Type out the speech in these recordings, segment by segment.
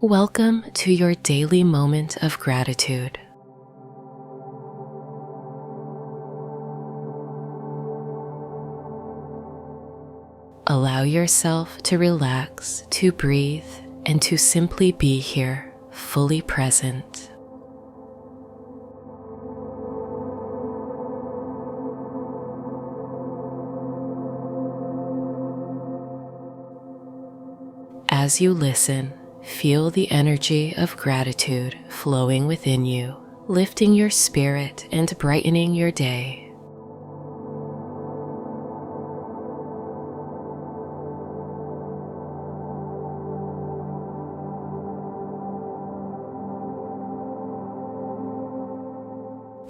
Welcome to your daily moment of gratitude. Allow yourself to relax, to breathe, and to simply be here, fully present. As you listen, feel the energy of gratitude flowing within you, lifting your spirit and brightening your day.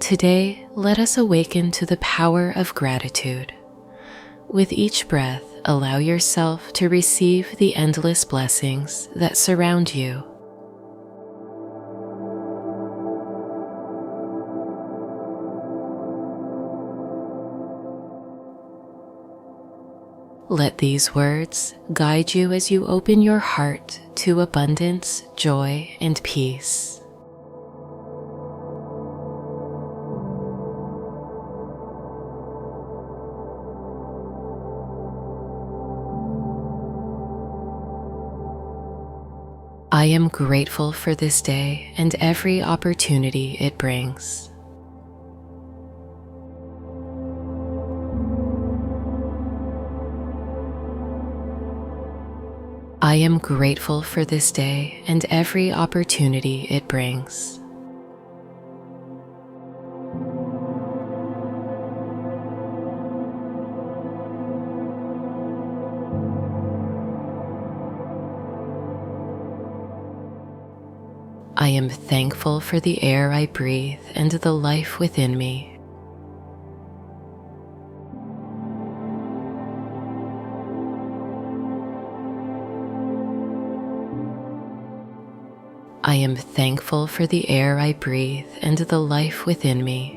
Today, let us awaken to the power of gratitude. With each breath, allow yourself to receive the endless blessings that surround you. Let these words guide you as you open your heart to abundance, joy, and peace. I am grateful for this day and every opportunity it brings. I am grateful for this day and every opportunity it brings. I am thankful for the air I breathe and the life within me. I am thankful for the air I breathe and the life within me.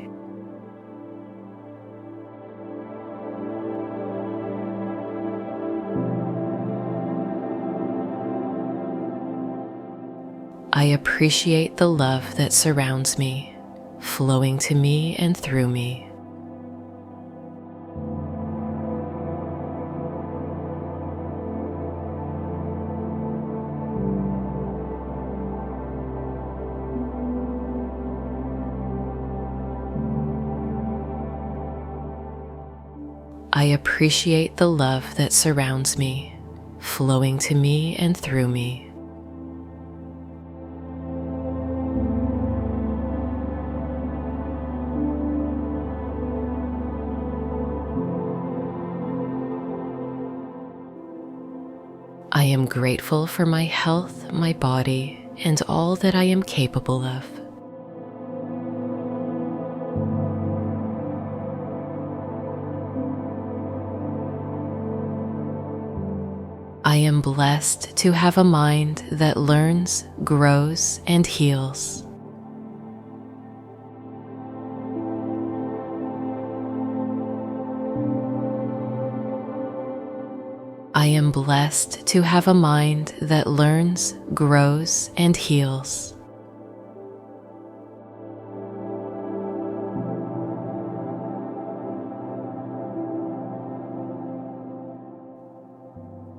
I appreciate the love that surrounds me, flowing to me and through me. I appreciate the love that surrounds me, flowing to me and through me. I am grateful for my health, my body, and all that I am capable of. I am blessed to have a mind that learns, grows, and heals. I am blessed to have a mind that learns, grows, and heals.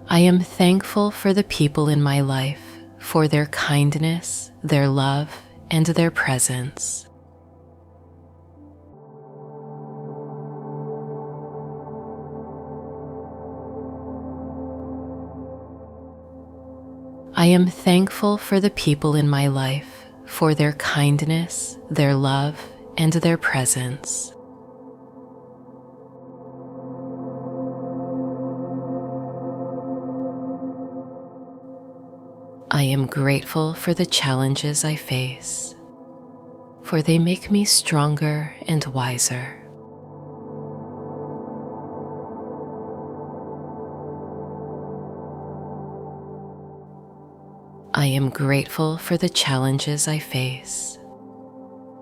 I am thankful for the people in my life, for their kindness, their love, and their presence. I am thankful for the people in my life, for their kindness, their love, and their presence. I am grateful for the challenges I face, for they make me stronger and wiser. I am grateful for the challenges I face,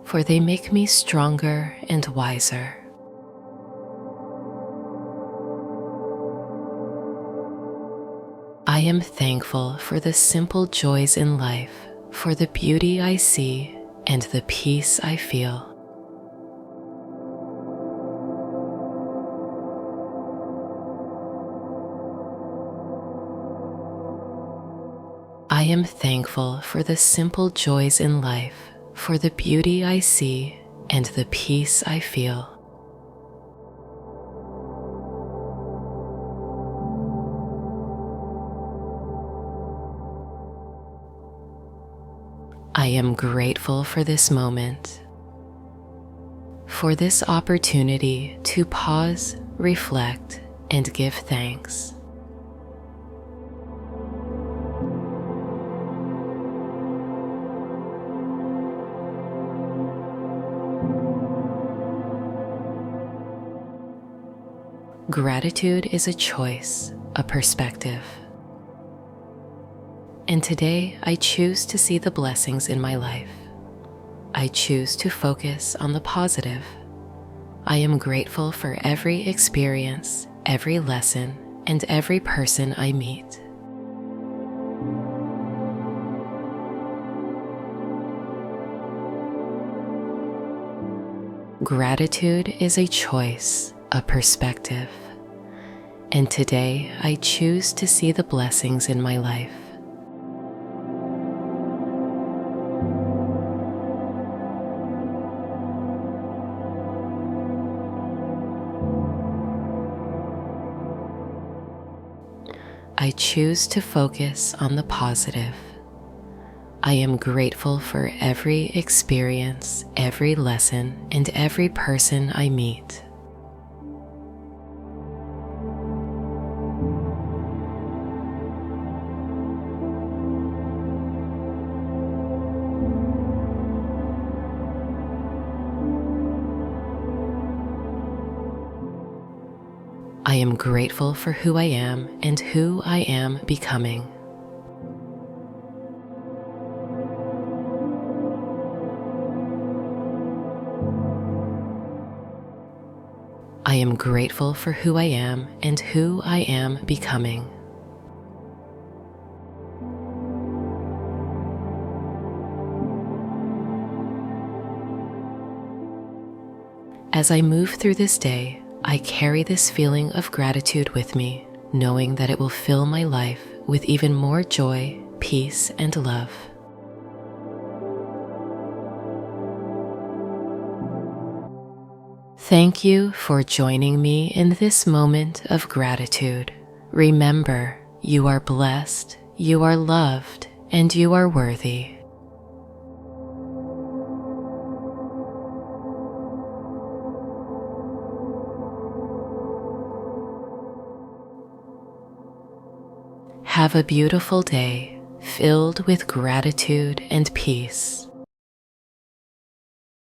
for they make me stronger and wiser. I am thankful for the simple joys in life, for the beauty I see and the peace I feel. I am thankful for the simple joys in life, for the beauty I see and the peace I feel. I am grateful for this moment, for this opportunity to pause, reflect, and give thanks. Gratitude is a choice, a perspective. And today I choose to see the blessings in my life. I choose to focus on the positive. I am grateful for every experience, every lesson, and every person I meet. Gratitude is a choice, a perspective. And today I choose to see the blessings in my life. I choose to focus on the positive. I am grateful for every experience, every lesson, and every person I meet. I am grateful for who I am and who I am becoming. I am grateful for who I am and who I am becoming. As I move through this day, I carry this feeling of gratitude with me, knowing that it will fill my life with even more joy, peace, and love. Thank you for joining me in this moment of gratitude. Remember, you are blessed, you are loved, and you are worthy. Have a beautiful day filled with gratitude and peace.